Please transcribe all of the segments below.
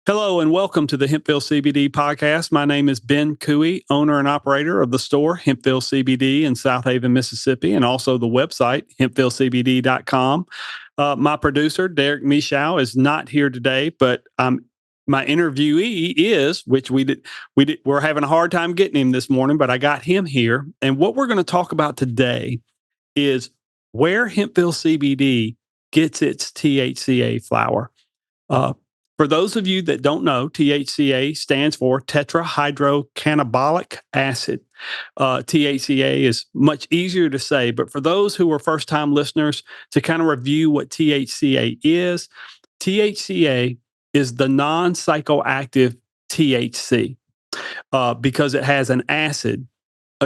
Hello and welcome to the HempVille CBD podcast. My name is Ben Cooey, owner and operator of the store HempVille CBD in South Haven, Mississippi, and also the website hempvillecbd.com. My producer, Derek Michow, is not here today, but my interviewee is, which we're having a hard time getting him this morning, but I got him here. And what we're going to talk about today is where HempVille CBD gets its THCA flower. For those of you that don't know, THCA stands for tetrahydrocannabinolic acid. THCA is much easier to say, but for those who are first-time listeners, to kind of review what THCA is the non-psychoactive THC because it has an acid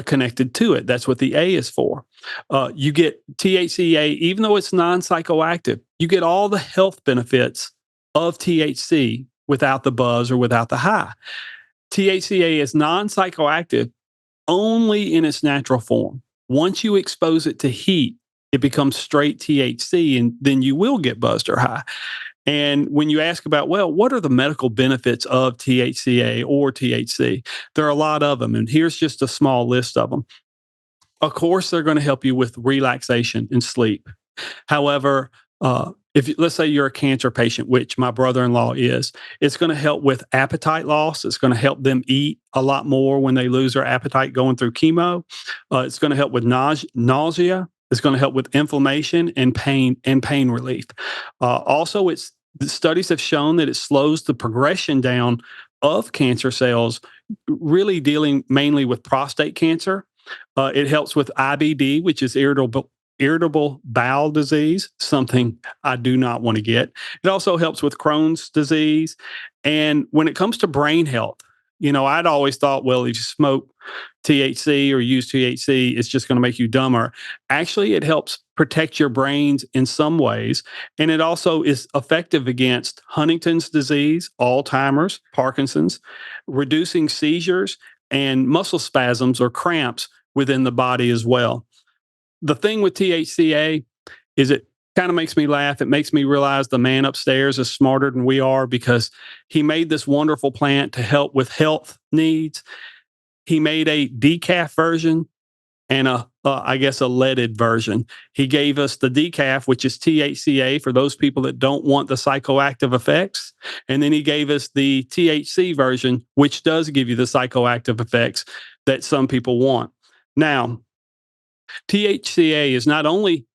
connected to it. That's what the A is for. You get THCA, even though it's non-psychoactive, you get all the health benefits of THC without the buzz or without the high. THCA is non-psychoactive only in its natural form. Once you expose it to heat, it becomes straight THC, and then you will get buzzed or high. And when you ask about, well, what are the medical benefits of THCA or THC? There are a lot of them, and here's just a small list of them. Of course, they're going to help you with relaxation and sleep. However, let's say you're a cancer patient, which my brother-in-law is, it's going to help with appetite loss. It's going to help them eat a lot more when they lose their appetite going through chemo. It's going to help with nausea. It's going to help with inflammation and pain relief. Also, the studies have shown that it slows the progression down of cancer cells, really dealing mainly with prostate cancer. It helps with IBD, which is irritable bowel disease, something I do not want to get. It also helps with Crohn's disease. And when it comes to brain health, I'd always thought, well, if you smoke THC or use THC, it's just going to make you dumber. Actually, it helps protect your brains in some ways. And it also is effective against Huntington's disease, Alzheimer's, Parkinson's, reducing seizures and muscle spasms or cramps within the body as well. The thing with THCA is it kind of makes me laugh. It makes me realize the man upstairs is smarter than we are because he made this wonderful plant to help with health needs. He made a decaf version and a leaded version. He gave us the decaf, which is THCA for those people that don't want the psychoactive effects. And then he gave us the THC version, which does give you the psychoactive effects that some people want. Now, THCA is not only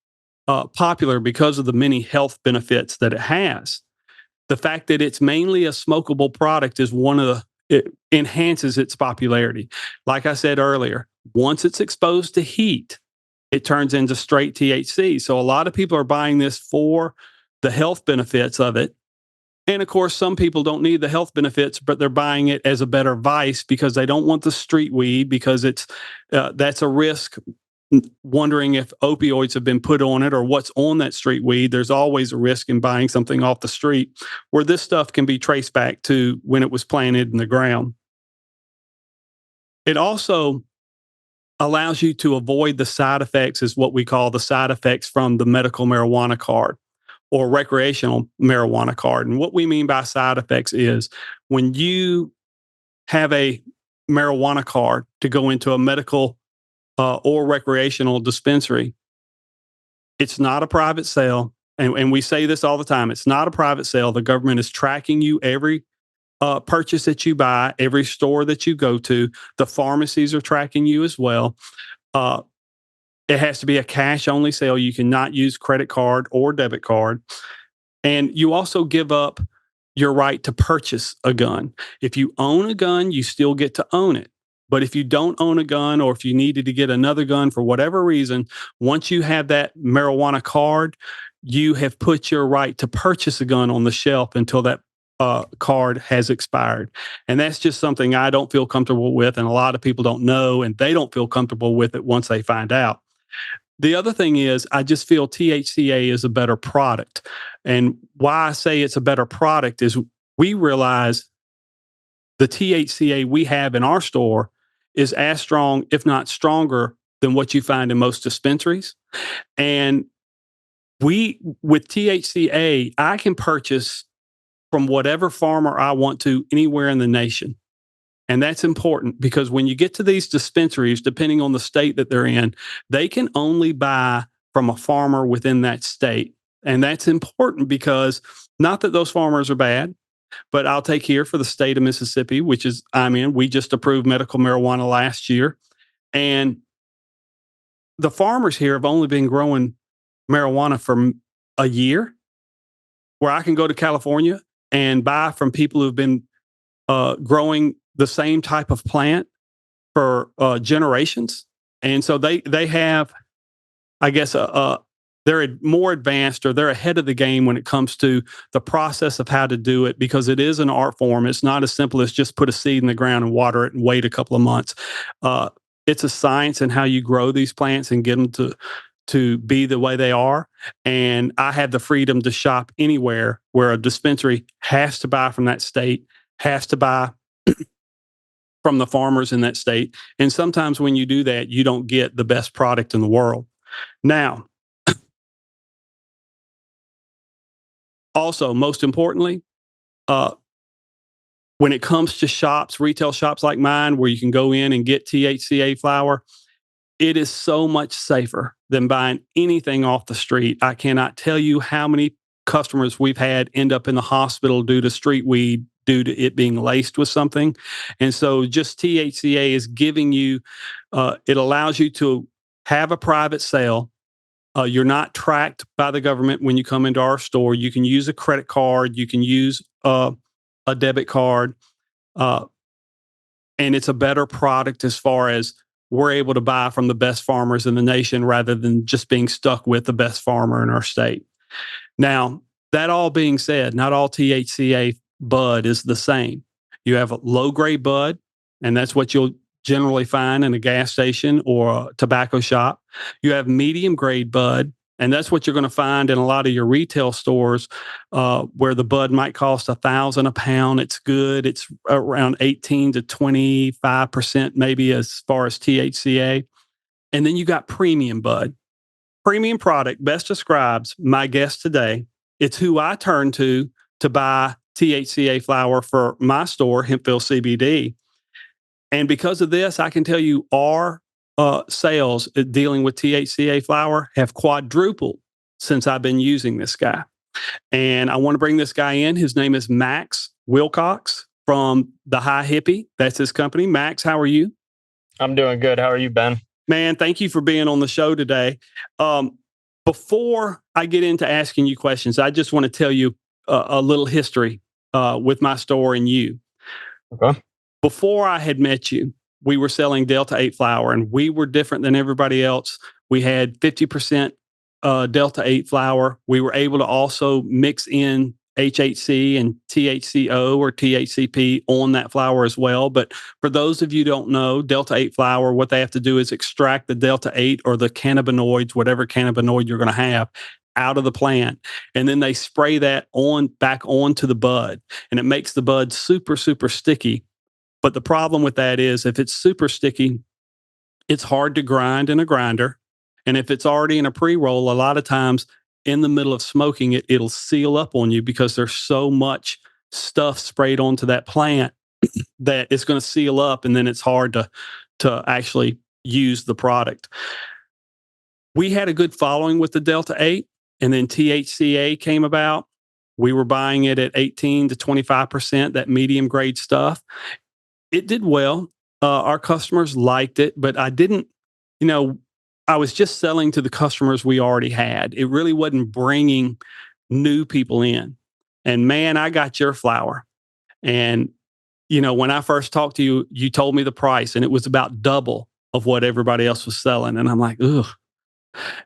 popular because of the many health benefits that it has. The fact that it's mainly a smokable product is it enhances its popularity. Like I said earlier, once it's exposed to heat, it turns into straight THC. So a lot of people are buying this for the health benefits of it. And of course, some people don't need the health benefits, but they're buying it as a better vice because they don't want the street weed because that's a risk. Wondering if opioids have been put on it or what's on that street weed. There's always a risk in buying something off the street where this stuff can be traced back to when it was planted in the ground. It also allows you to avoid the side effects, is what we call the side effects from the medical marijuana card or recreational marijuana card. And what we mean by side effects is when you have a marijuana card to go into a medical or recreational dispensary, it's not a private sale. And we say this all the time. It's not a private sale. The government is tracking you every purchase that you buy, every store that you go to. The pharmacies are tracking you as well. It has to be a cash-only sale. You cannot use credit card or debit card. And you also give up your right to purchase a gun. If you own a gun, you still get to own it. But if you don't own a gun or if you needed to get another gun for whatever reason, once you have that marijuana card, you have put your right to purchase a gun on the shelf until that card has expired. And that's just something I don't feel comfortable with. And a lot of people don't know, and they don't feel comfortable with it once they find out. The other thing is, I just feel THCA is a better product. And why I say it's a better product is we realize the THCA we have in our store is as strong, if not stronger, than what you find in most dispensaries. And with THCA, I can purchase from whatever farmer I want to anywhere in the nation. And that's important because when you get to these dispensaries, depending on the state that they're in, they can only buy from a farmer within that state. And that's important because not that those farmers are bad, but I'll take here for the state of Mississippi, which is I'm in. We just approved medical marijuana last year. And the farmers here have only been growing marijuana for a year, where I can go to California and buy from people who've been growing the same type of plant for generations. And so they have, I guess, they're more advanced or they're ahead of the game when it comes to the process of how to do it because it is an art form. It's not as simple as just put a seed in the ground and water it and wait a couple of months. It's a science in how you grow these plants and get them to be the way they are. And I have the freedom to shop anywhere where a dispensary has to buy from that state, has to buy from the farmers in that state. And sometimes when you do that, you don't get the best product in the world. Now, also, most importantly, when it comes to shops, retail shops like mine, where you can go in and get THCA flower, it is so much safer than buying anything off the street. I cannot tell you how many customers we've had end up in the hospital due to street weed, due to it being laced with something. And so just THCA is giving you, it allows you to have a private sale. You're not tracked by the government when you come into our store. You can use a credit card. You can use a debit card. And it's a better product as far as we're able to buy from the best farmers in the nation rather than just being stuck with the best farmer in our state. Now, that all being said, not all THCA bud is the same. You have a low-grade bud, and that's what you'll generally find in a gas station or a tobacco shop. You have medium-grade bud, and that's what you're going to find in a lot of your retail stores where the bud might cost $1,000 a pound. It's good. It's around 18 to 25% maybe as far as THCA. And then you got premium bud. Premium product best describes my guest today. It's who I turn to buy THCA flower for my store, HempVille CBD. And because of this, I can tell you our sales dealing with THCA flower have quadrupled since I've been using this guy. And I want to bring this guy in. His name is Max Wilcox from the High Hippie. That's his company. Max, how are you? I'm doing good. How are you, Ben? Man, thank you for being on the show today. Before I get into asking you questions, I just want to tell you a little history with my store and you. Okay. Before I had met you, we were selling Delta 8 flower, and we were different than everybody else. We had 50% Delta 8 flower. We were able to also mix in HHC and THCO or THCP on that flower as well. But for those of you who don't know, Delta 8 flower, what they have to do is extract the Delta 8 or the cannabinoids, whatever cannabinoid you're going to have, out of the plant. And then they spray that back onto the bud. And it makes the bud super, super sticky. But the problem with that is if it's super sticky, it's hard to grind in a grinder. And if it's already in a pre-roll, a lot of times in the middle of smoking it, it'll seal up on you because there's so much stuff sprayed onto that plant that it's going to seal up, and then it's hard to actually use the product. We had a good following with the Delta 8, and then THCA came about. We were buying it at 18 to 25%, that medium grade stuff. It did well. Our customers liked it, but I didn't, I was just selling to the customers we already had. It really wasn't bringing new people in. And man, I got your flower. And, when I first talked to you, you told me the price and it was about double of what everybody else was selling. And I'm like, ugh.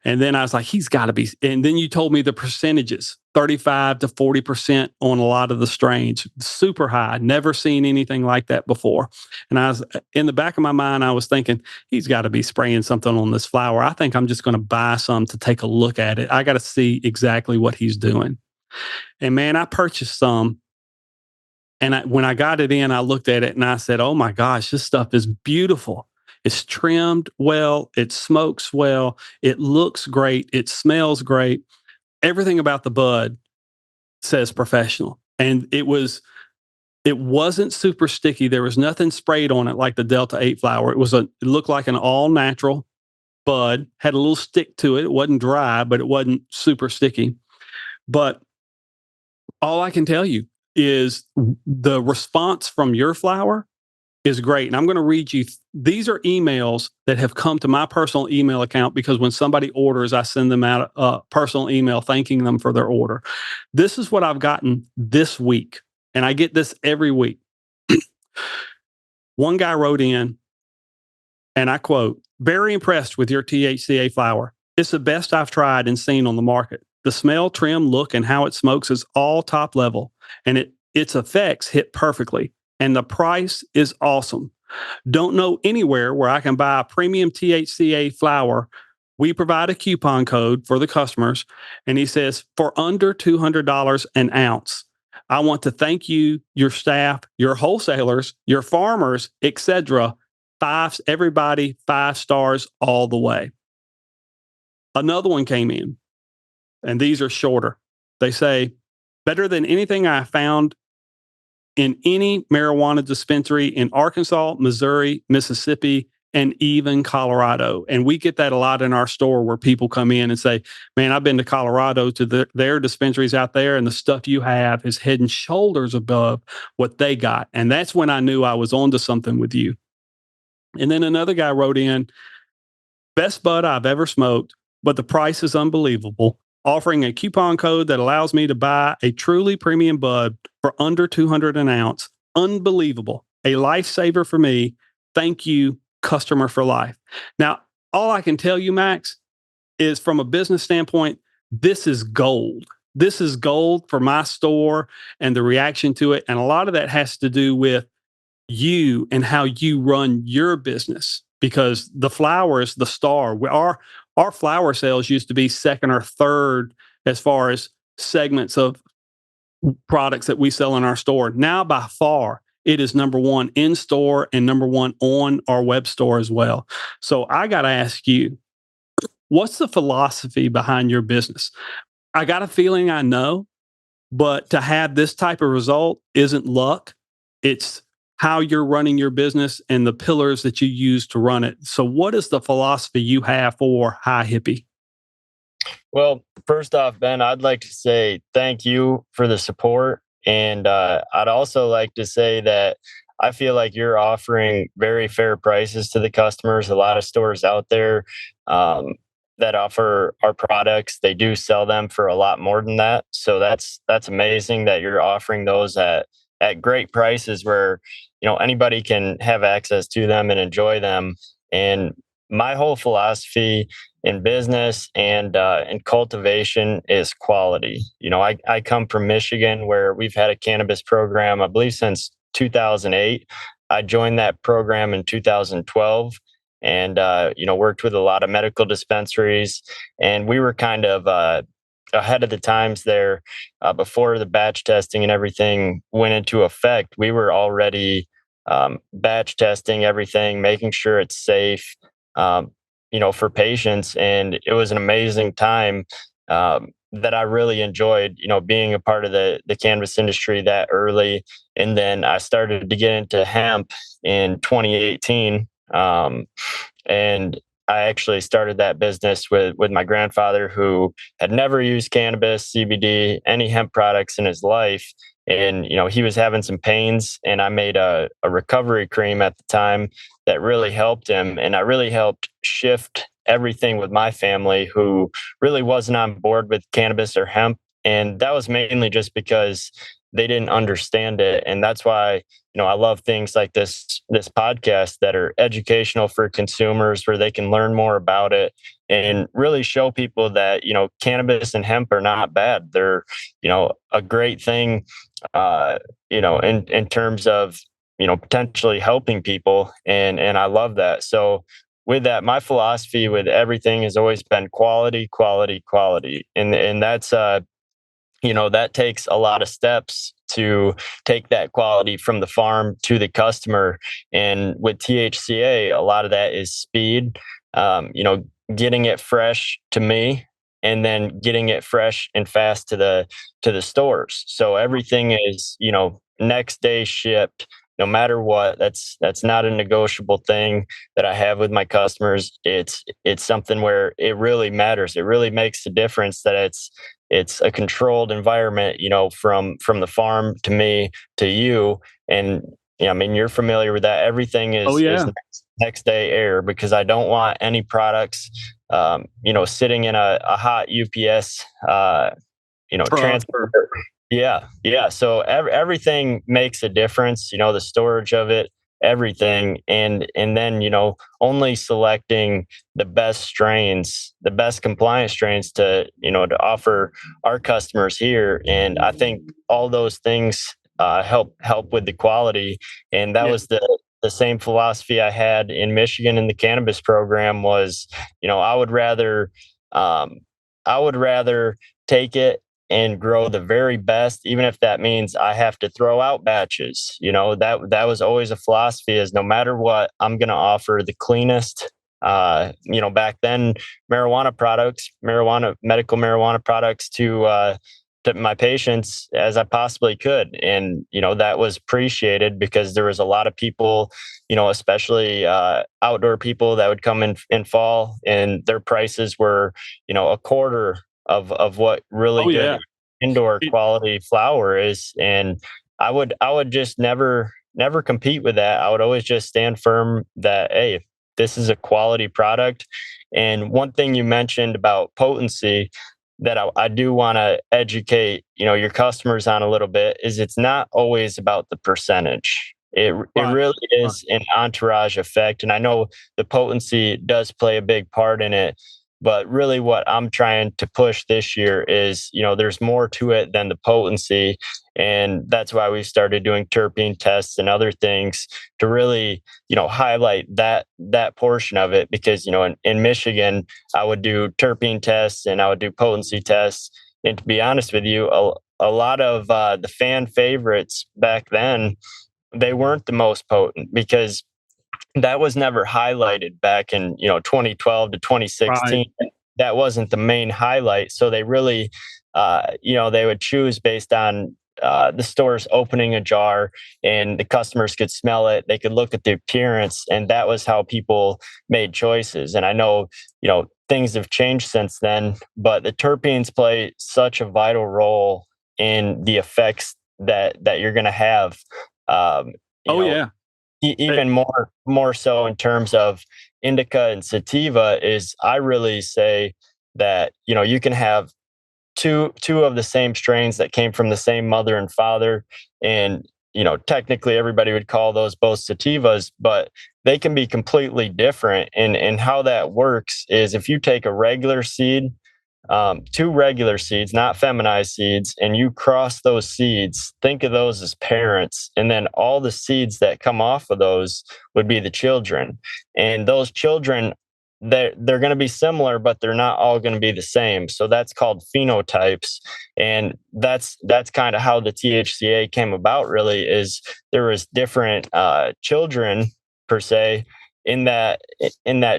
And then I was like, he's got to be. And then you told me the percentages, 35 to 40% on a lot of the strains, super high. Never seen anything like that before. And I was in the back of my mind, I was thinking, he's got to be spraying something on this flower. I think I'm just going to buy some to take a look at it. I got to see exactly what he's doing. And man, I purchased some. And when I got it in, I looked at it and I said, oh my gosh, this stuff is beautiful. It's trimmed well. It smokes well. It looks great. It smells great. Everything about the bud says professional. And it wasn't super sticky. There was nothing sprayed on it like the Delta 8 flower. It looked like an all natural bud, had a little stick to it. It wasn't dry, but it wasn't super sticky. But all I can tell you is the response from your flower is great. And I'm going to read you. These are emails that have come to my personal email account because when somebody orders, I send them out a personal email thanking them for their order. This is what I've gotten this week. And I get this every week. One guy wrote in, and I quote, "Very impressed with your THCA flower. It's the best I've tried and seen on the market. The smell, trim, look, and how it smokes is all top level, and its effects hit perfectly. And the price is awesome. Don't know anywhere where I can buy a premium THCA flower. We provide a coupon code for the customers." And he says, "For under $200 an ounce. I want to thank you, your staff, your wholesalers, your farmers, etc. Everybody 5 stars all the way." Another one came in, and these are shorter. They say, "Better than anything I found in any marijuana dispensary in Arkansas, Missouri, Mississippi, and even Colorado." And we get that a lot in our store where people come in and say, "Man, I've been to Colorado to their dispensaries out there, and the stuff you have is head and shoulders above what they got." And that's when I knew I was onto something with you. And then another guy wrote in, "Best bud I've ever smoked, but the price is unbelievable. Offering a coupon code that allows me to buy a truly premium bud for under 200 an ounce. Unbelievable. A lifesaver for me. Thank you, customer for life." Now, all I can tell you, Max, is from a business standpoint, this is gold. This is gold for my store and the reaction to it. And a lot of that has to do with you and how you run your business, because the flower is the star. Our flower sales used to be second or third as far as segments of products that we sell in our store. Now, by far, it is number one in store and number one on our web store as well. So I got to ask you, what's the philosophy behind your business? I got a feeling I know, but to have this type of result isn't luck. It's how you're running your business and the pillars that you use to run it. So what is the philosophy you have for High Hippie? Well, first off, Ben, I'd like to say thank you for the support. And I'd also like to say that I feel like you're offering very fair prices to the customers. A lot of stores out there um, that offer our products, they do sell them for a lot more than that. So that's amazing that you're offering those at great prices where anybody can have access to them and enjoy them. And my whole philosophy in business and in cultivation is quality. I come from Michigan where we've had a cannabis program, I believe, since 2008. I joined that program in 2012 and, worked with a lot of medical dispensaries. And we were kind of ahead of the times there before the batch testing and everything went into effect. We were already batch testing everything, making sure it's safe. For patients. And it was an amazing time that I really enjoyed, being a part of the cannabis industry that early. And then I started to get into hemp in 2018. And I actually started that business with my grandfather, who had never used cannabis, CBD, any hemp products in his life. And, he was having some pains, and I made a recovery cream at the time that really helped him. And I really helped shift everything with my family, who really wasn't on board with cannabis or hemp. And that was mainly just because they didn't understand it. And that's why, I love things like this podcast that are educational for consumers, where they can learn more about it and really show people that, cannabis and hemp are not bad. They're, a great thing, in terms of, potentially helping people. And I love that. So with that, my philosophy with everything has always been quality, quality, quality. And that's, that takes a lot of steps to take that quality from the farm to the customer. And with THCA, a lot of that is speed, getting it fresh to me and then getting it fresh and fast to the stores. So everything is, next day shipped no matter what. That's not a negotiable thing that I have with my customers. It's something where it really matters. It really makes a difference that it's a controlled environment, from the farm to me to you. And yeah, I mean, you're familiar with that. Everything Oh is yeah. next day air, because I don't want any products, sitting in a hot UPS, Truck or transport. Yeah, yeah. So everything makes a difference. The storage of it, everything, and then only selecting the best strains, the best compliant strains to offer our customers here. And I think all those things help with the quality. And that yeah. was the same philosophy I had in Michigan in the cannabis program. Was I would rather um, I would rather take it and grow the very best, even if that means I have to throw out batches. That was always a philosophy, is no matter what, I'm going to offer the cleanest. Back then, medical marijuana products to my patients as I possibly could. And, that was appreciated, because there was a lot of people, especially outdoor people, that would come in fall, and their prices were, a quarter of what really Oh good yeah. indoor It, quality flower is. And I would just never compete with that. I would always just stand firm that, hey, this is a quality product. And one thing you mentioned about potency that I do want to educate your customers on a little bit is, it's not always about the percentage. It right. really Right. is an entourage effect, and I know the potency does play a big part in it. But really, what I'm trying to push this year is, there's more to it than the potency. And that's why we started doing terpene tests and other things to really, highlight that portion of it. Because, in Michigan, I would do terpene tests and I would do potency tests. And to be honest with you, a lot of the fan favorites back then, they weren't the most potent, because that was never highlighted back in 2012 to Right. 2016. That wasn't the main highlight. So they really they would choose based on the stores opening a jar, and the customers could smell it, they could look at the appearance, and that was how people made choices. And I know things have changed since then, but the terpenes play such a vital role in the effects that you're going to have. um, you Oh know yeah. It, even more so in terms of indica and sativa, is I really say that you can have two of the same strains that came from the same mother and father. And technically everybody would call those both sativas, but they can be completely different. And how that works is, if you take a regular seed, two regular seeds, not feminized seeds, and you cross those seeds, think of those as parents. And then all the seeds that come off of those would be the children. And those children, they're going to be similar, but they're not all going to be the same. So that's called phenotypes. And that's kind of how the THCA came about, really. Is there was different children, per se, in that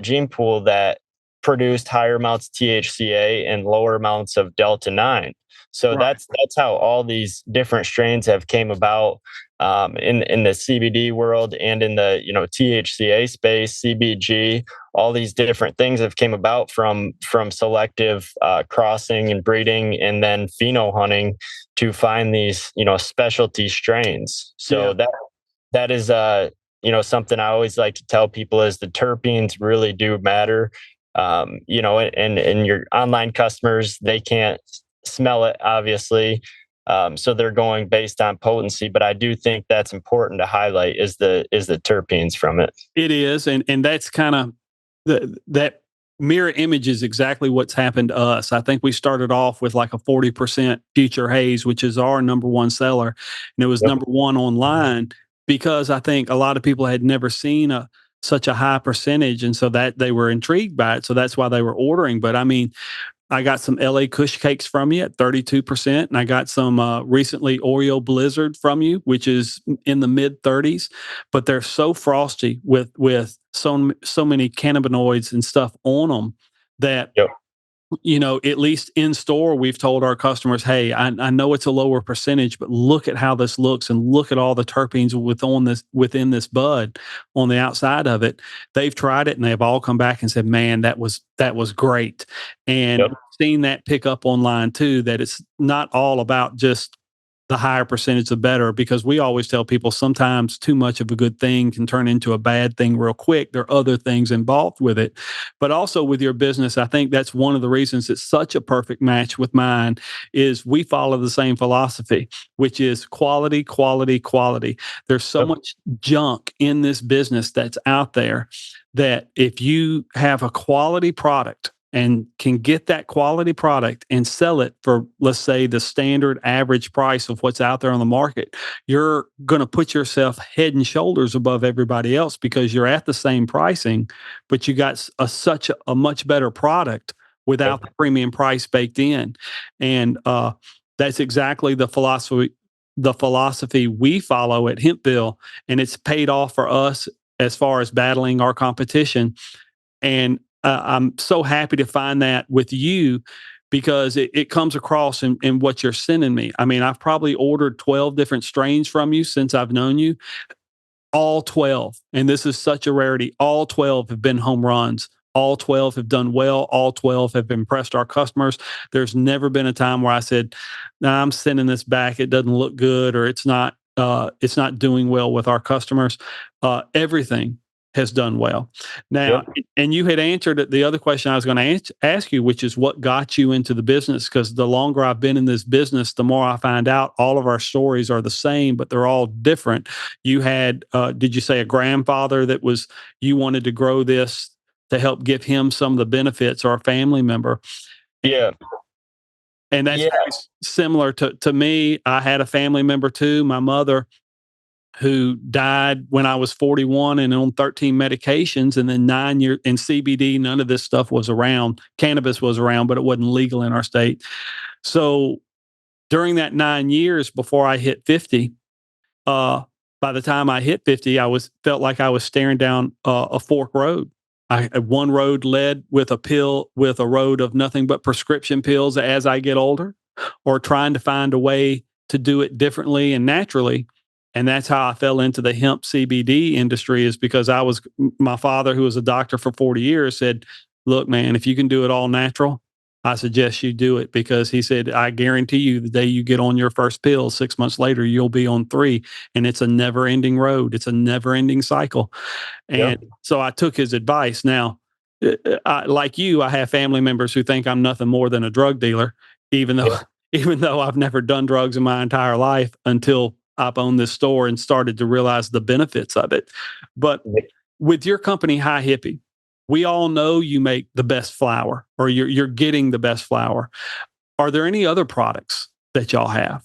gene pool, that produced higher amounts of THCA and lower amounts of delta 9. So right. that's how all these different strains have came about, in the CBD world, and in the THCA space, CBG. All these different things have came about from selective crossing and breeding, and then pheno hunting, to find these specialty strains. Yeah. So that is something I always like to tell people, is the terpenes really do matter. And your online customers, they can't smell it, obviously. So they're going based on potency, but I do think that's important to highlight, is the terpenes from it. It is, and that's kind of that mirror image is exactly what's happened to us. I think we started off with like a 40% future haze, which is our number one seller, and it was Yep. number one online, because I think a lot of people had never seen such a high percentage, and so that they were intrigued by it. So that's why they were ordering. But I mean, I got some LA Kush cakes from you at 32%. And I got some recently Oreo Blizzard from you, which is in the mid 30s. But they're so frosty with so many cannabinoids and stuff on them that Yep. at least in store, we've told our customers, hey, I know it's a lower percentage, but look at how this looks and look at all the terpenes within this bud on the outside of it. They've tried it and they've all come back and said, man, that was great. And Yep. we've seen that pick up online too, that it's not all about just the higher percentage, the better, because we always tell people sometimes too much of a good thing can turn into a bad thing real quick. There are other things involved with it. But also with your business, I think that's one of the reasons it's such a perfect match with mine is we follow the same philosophy, which is quality, quality, quality. There's so Yep. much junk in this business that's out there that if you have a quality product and can get that quality product and sell it for, let's say, the standard average price of what's out there on the market, you're going to put yourself head and shoulders above everybody else because you're at the same pricing, but you got such a much better product without the premium price baked in. And that's exactly the philosophy we follow at HempVille, and it's paid off for us as far as battling our competition. And I'm so happy to find that with you because it comes across in what you're sending me. I mean, I've probably ordered 12 different strains from you since I've known you. All 12, and this is such a rarity, all 12 have been home runs. All 12 have done well. All 12 have impressed our customers. There's never been a time where I said, nah, I'm sending this back. It doesn't look good, or it's not doing well with our customers. Everything has done well. Now, Yep. and you had answered the other question I was going to ask you, which is what got you into the business? Because the longer I've been in this business, the more I find out all of our stories are the same, but they're all different. You had, did you say a grandfather that you wanted to grow this to help give him some of the benefits, or a family member? Yeah. And that's Yeah. very similar to me. I had a family member too, my mother, who died when I was 41 and on 13 medications, and then 9 years in CBD. None of this stuff was around. Cannabis was around, but it wasn't legal in our state. So during that 9 years before I hit 50, by the time I hit 50, felt like I was staring down a fork road. One road led with a road of nothing but prescription pills as I get older, or trying to find a way to do it differently and naturally. And that's how I fell into the hemp CBD industry, is because my father, who was a doctor for 40 years, said, look, man, if you can do it all natural, I suggest you do it, because he said, I guarantee you the day you get on your first pill, 6 months later, you'll be on three. And it's a never ending road. It's a never ending cycle. And Yep. so I took his advice. Now, like you, I have family members who think I'm nothing more than a drug dealer, even though, Yep. even though I've never done drugs in my entire life until I've owned this store and started to realize the benefits of it. But with your company, High Hippie, we all know you make the best flower, or you're getting the best flower. Are there any other products that y'all have?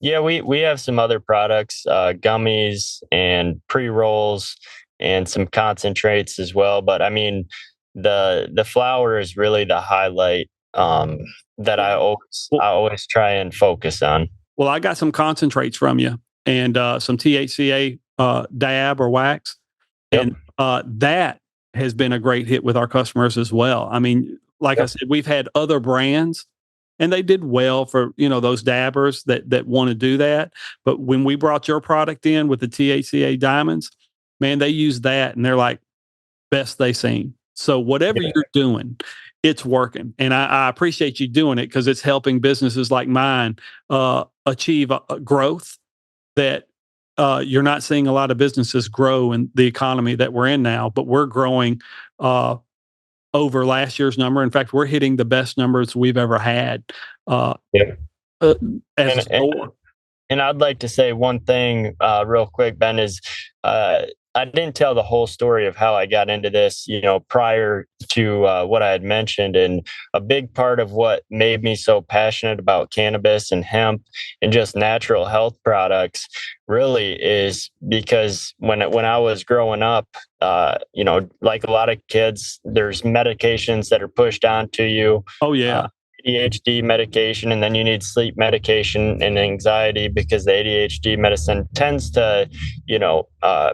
Yeah, we have some other products, gummies and pre-rolls and some concentrates as well. But I mean, the flower is really the highlight, that Well, I always try and focus on. well, I got some concentrates from you, and some THCA dab or wax, Yep. and that has been a great hit with our customers as well. I mean, like I Yep. said, we've had other brands, and they did well for those dabbers that want to do that. But when we brought your product in with the THCA diamonds, man, they use that and they're like, best they seen. So whatever Yeah. you're doing, it's working, and I appreciate you doing it because it's helping businesses like mine achieve a growth that you're not seeing a lot of businesses grow in the economy that we're in now. But we're growing uh, over last year's number. In fact, we're hitting the best numbers we've ever had uh, Yeah. uh, as a And store. And I'd like to say one thing, real quick, Ben, is I didn't tell the whole story of how I got into this, prior to what I had mentioned. And a big part of what made me so passionate about cannabis and hemp and just natural health products really is because when I was growing up, like a lot of kids, there's medications that are pushed onto you. Oh Uh, yeah, ADHD medication, and then you need sleep medication and anxiety because the ADHD medicine tends to, you know, uh,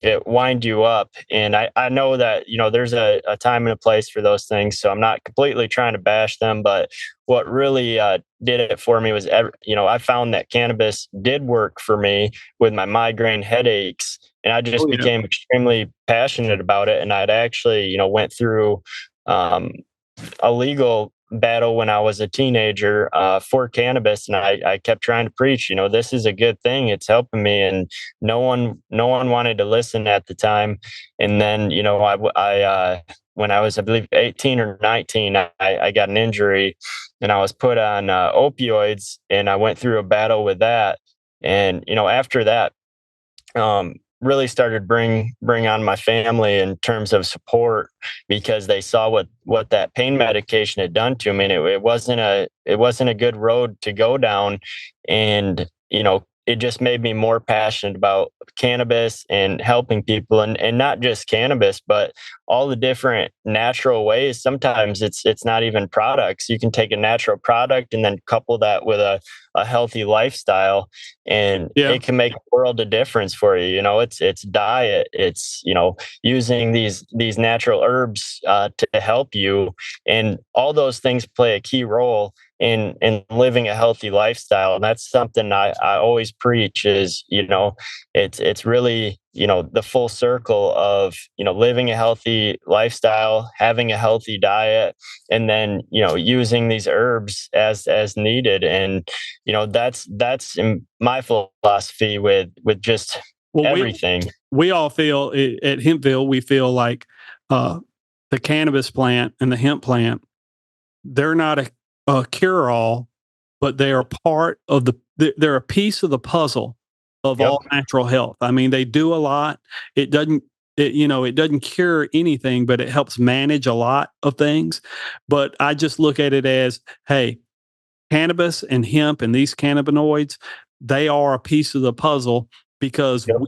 it wind you up. And I know that, there's a time and a place for those things. So I'm not completely trying to bash them, but what really did it for me was, I found that cannabis did work for me with my migraine headaches. And I Oh just yeah. became extremely passionate about it. And I'd actually, went through um, a legal battle when I was a teenager for cannabis, and I kept trying to preach, this is a good thing, it's helping me, and no one wanted to listen at the time. And then, when I was, I believe, 18 or 19, I got an injury, and I was put on opioids, and I went through a battle with that. And after that, really started bring on my family in terms of support, because they saw what that pain medication had done to me, and it wasn't a good road to go down. And it just made me more passionate about cannabis and helping people, and not just cannabis, but all the different natural ways. Sometimes it's not even products. You can take a natural product and then couple that with a healthy lifestyle, and Yeah. it can make a world of difference for you. It's diet, it's using these natural herbs to help you, and all those things play a key role in living a healthy lifestyle. And that's something I always preach is, it's really, the full circle of, living a healthy lifestyle, having a healthy diet, and then, using these herbs as needed. And, that's in my philosophy with just Well, everything. we all feel at Hempville, we feel like uh, the cannabis plant and the hemp plant, they're not a cure all, but they are part of they're a piece of the puzzle of Yep. all natural health. I mean, they do a lot. It doesn't, it doesn't cure anything, but it helps manage a lot of things. But I just look at it as, hey, cannabis and hemp and these cannabinoids, they are a piece of the puzzle because Yep.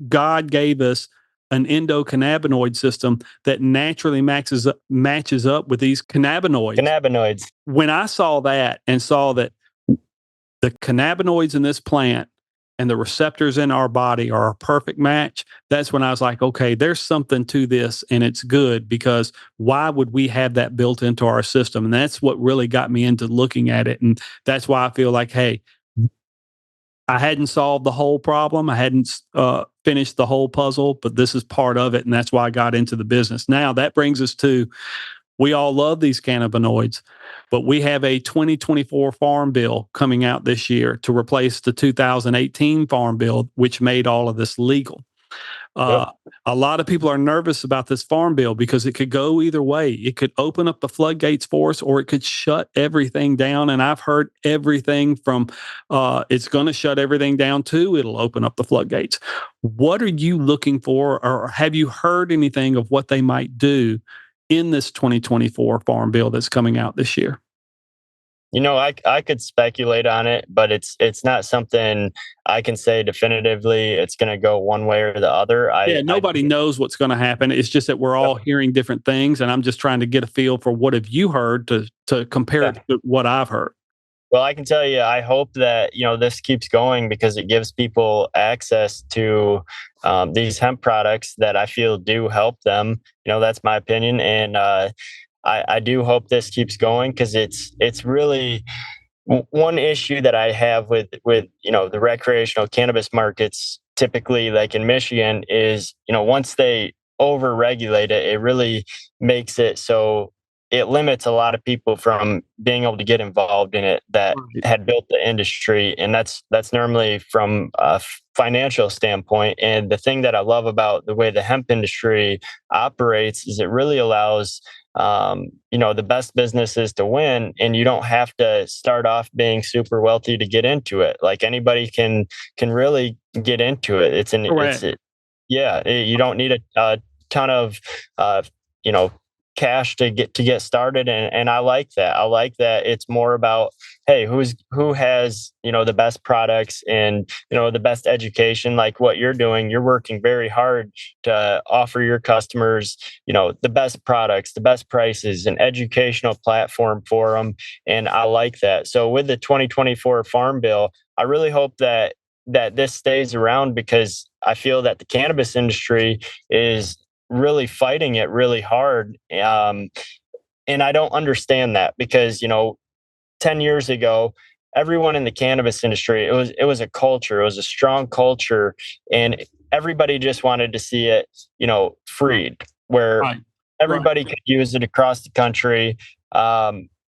God gave us an endocannabinoid system that naturally matches up with these cannabinoids. Cannabinoids. When I saw that and saw that the cannabinoids in this plant and the receptors in our body are a perfect match, that's when I was like, okay, there's something to this and it's good, because why would we have that built into our system? And that's what really got me into looking at it. And that's why I feel like, hey, I hadn't solved the whole problem. I hadn't finished the whole puzzle, but this is part of it. And that's why I got into the business. Now, that brings us to, we all love these cannabinoids, but we have a 2024 farm bill coming out this year to replace the 2018 farm bill, which made all of this legal. Yep. A lot of people are nervous about this farm bill because it could go either way. It could open up the floodgates for us, or it could shut everything down. And I've heard everything from it's going to shut everything down to it'll open up the floodgates. What are you looking for, or have you heard anything of what they might do in this 2024 farm bill that's coming out this year? I could speculate on it, but it's not something I can say definitively it's going to go one way or the other. Yeah, nobody knows what's going to happen. It's just that we're all hearing different things, and I'm just trying to get a feel for what have you heard to compare it to what I've heard. Well, I can tell you, I hope that this keeps going, because it gives people access to these hemp products that I feel do help them. That's my opinion, and I do hope this keeps going, because it's really one issue that I have with the recreational cannabis markets, typically like in Michigan, is once they over regulate it, it really makes it so it limits a lot of people from being able to get involved in it that Right. had built the industry. And that's normally from a financial standpoint. And the thing that I love about the way the hemp industry operates is it really allows the best businesses to win, and you don't have to start off being super wealthy to get into it. Like anybody can really get into it. Correct. You don't need a ton of uh, you know cash to get started, and I like that. I like that it's more about, hey, who has the best products and the best education, like what you're doing. You're working very hard to offer your customers the best products, the best prices, an educational platform for them, and I like that. So with the 2024 farm bill, I really hope that this stays around, because I feel that the cannabis industry is really fighting it really hard. And I don't understand that because, 10 years ago, everyone in the cannabis industry, it was a culture, it was a strong culture, and everybody just wanted to see it, freed, where Right. Right. everybody could use it across the country.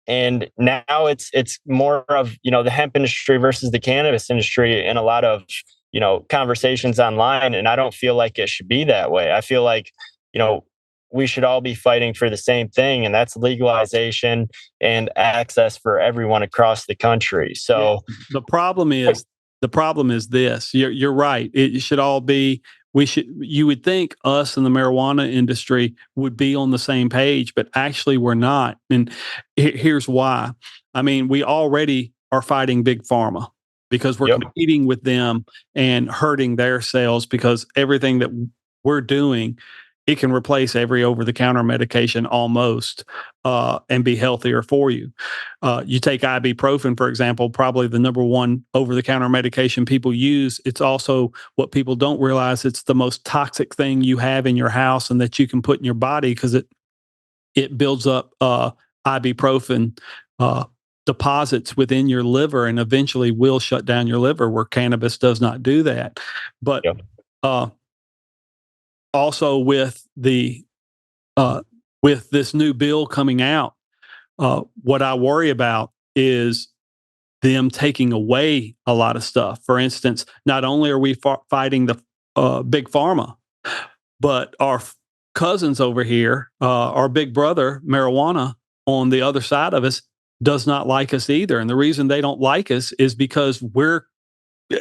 And now it's more of, the hemp industry versus the cannabis industry in a lot of, conversations online. And I don't feel like it should be that way. I feel like, you know, we should all be fighting for the same thing, and that's legalization and access for everyone across the country. Yeah. So The problem is this. You're right. It should all be. You would think us in the marijuana industry would be on the same page, but actually we're not. And here's why. I mean, we already are fighting big pharma because we're yep, competing with them and hurting their sales because everything that we're doing, it can replace every over-the-counter medication almost, and be healthier for you. You take ibuprofen, for example, probably the number one over-the-counter medication people use. It's also what people don't realize. It's the most toxic thing you have in your house and that you can put in your body because it builds up ibuprofen deposits within your liver and eventually will shut down your liver. Where cannabis does not do that, but yep, uh, also with this new bill coming out, what I worry about is them taking away a lot of stuff. For instance, not only are we fighting the big pharma, but our cousins over here, our big brother, marijuana, on the other side of us, does not like us either. And the reason they don't like us is because we're,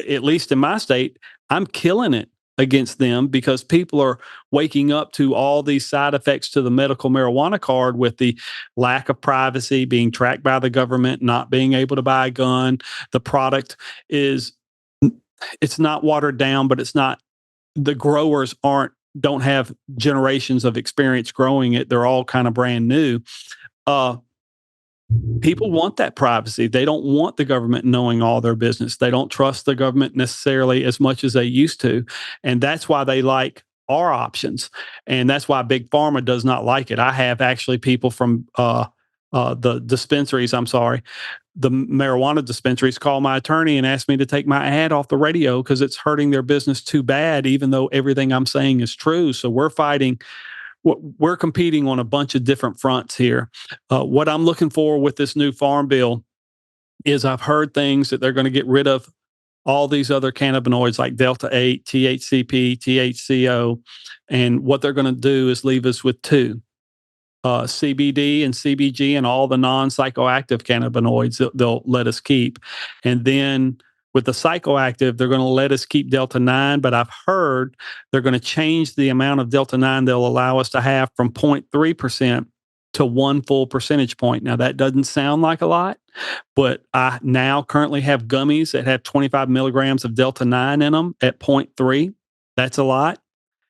at least in my state, I'm killing it against them because people are waking up to all these side effects to the medical marijuana card with the lack of privacy, being tracked by the government, not being able to buy a gun. The product is, it's not watered down, but it's not, the growers don't have generations of experience growing it. They're all kind of brand new. Uh, People want that privacy. They don't want the government knowing all their business. They don't trust the government necessarily as much as they used to. And that's why they like our options. And that's why Big Pharma does not like it. I have actually people from the dispensaries, I'm sorry, the marijuana dispensaries call my attorney and ask me to take my ad off the radio because it's hurting their business too bad, even though everything I'm saying is true. So we're competing on a bunch of different fronts here. What I'm looking for with this new farm bill is I've heard things that they're going to get rid of all these other cannabinoids like Delta 8, THCP, THCO. And what they're going to do is leave us with two, CBD and CBG and all the non psychoactive cannabinoids that they'll let us keep. And then with the psychoactive, they're going to let us keep Delta 9, but I've heard they're going to change the amount of Delta 9 they'll allow us to have from 0.3% to 1 full percentage point. Now, that doesn't sound like a lot, but I now currently have gummies that have 25 milligrams of Delta 9 in them at 0.3. That's a lot.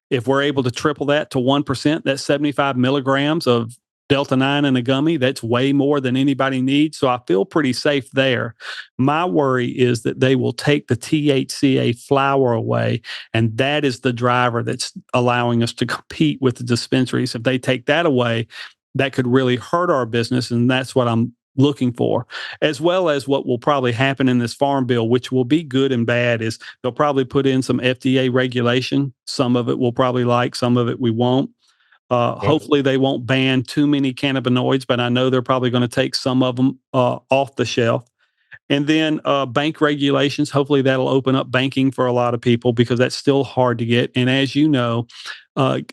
If we're able to triple that to 1%, that's 75 milligrams of Delta 9 in a gummy. That's way more than anybody needs. So I feel pretty safe there. My worry is that they will take the THCA flower away, and that is the driver that's allowing us to compete with the dispensaries. If they take that away, that could really hurt our business, and that's what I'm looking for, as well as what will probably happen in this farm bill, which will be good and bad, is they'll probably put in some FDA regulation. Some of it we'll probably like, some of it we won't. yep, Hopefully they won't ban too many cannabinoids, but I know they're probably going to take some of them off the shelf. And then bank regulations, hopefully that'll open up banking for a lot of people because that's still hard to get. And as you know,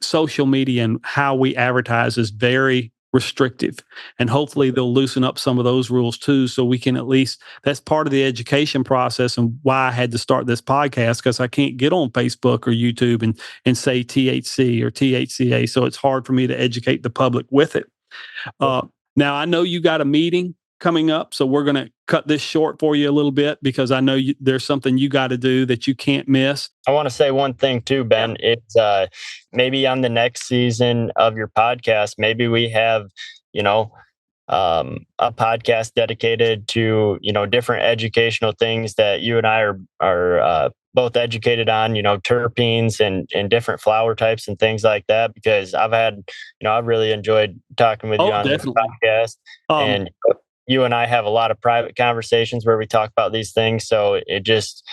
social media and how we advertise is very restrictive. And hopefully they'll loosen up some of those rules too, so we can at least, that's part of the education process and why I had to start this podcast, because I can't get on Facebook or YouTube and say THC or THCA. So it's hard for me to educate the public with it. Now, I know you got a meeting coming up, so we're going to cut this short for you a little bit because I know there's something you got to do that you can't miss. I want to say one thing too, Ben. It's maybe on the next season of your podcast, maybe we have, a podcast dedicated to, different educational things that you and I are both educated on, terpenes and different flower types and things like that, because I've really enjoyed talking with you Oh, on this definitely. podcast. Um, And you and I have a lot of private conversations where we talk about these things. So it just,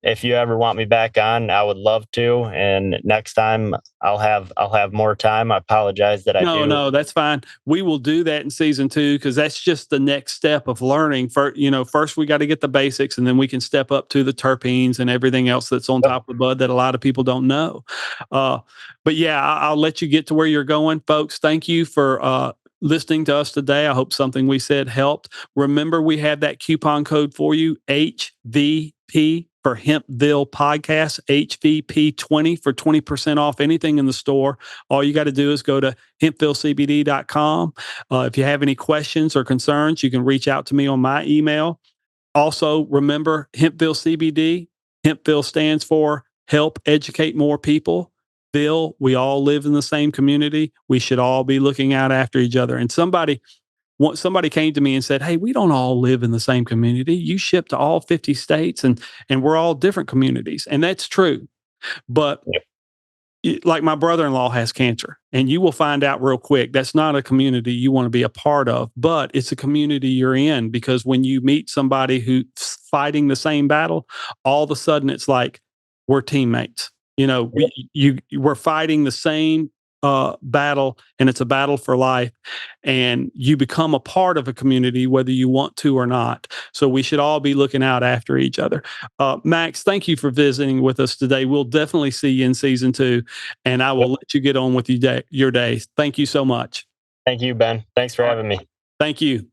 if you ever want me back on, I would love to. And next time I'll have more time. I apologize that I No, do. no, that's fine. We will do that in season 2 because that's just the next step of learning. First we got to get the basics, and then we can step up to the terpenes and everything else that's on Yep. top of the bud that a lot of people don't know. Uh, but yeah, I'll let you get to where you're going, folks. Thank you for listening to us today. I hope something we said helped. Remember, we have that coupon code for you, HVP for HempVille Podcast, HVP20 for 20% off anything in the store. All you got to do is go to HempVilleCBD.com. If you have any questions or concerns, you can reach out to me on my email. Also, remember HempVille CBD. HempVille stands for Help Educate More People. Ville, we all live in the same community. We should all be looking out after each other. And somebody came to me and said, "Hey, we don't all live in the same community. You ship to all 50 states, and we're all different communities." And that's true. But like my brother-in-law has cancer, and you will find out real quick that's not a community you want to be a part of, but it's a community you're in, because when you meet somebody who's fighting the same battle, all of a sudden it's like we're teammates. We're fighting the same battle, and it's a battle for life, and you become a part of a community whether you want to or not. So we should all be looking out after each other. Max, thank you for visiting with us today. We'll definitely see you in season 2, and I will let you get on with your day. Thank you so much. Thank you, Ben. Thanks for All right. having me. Thank you.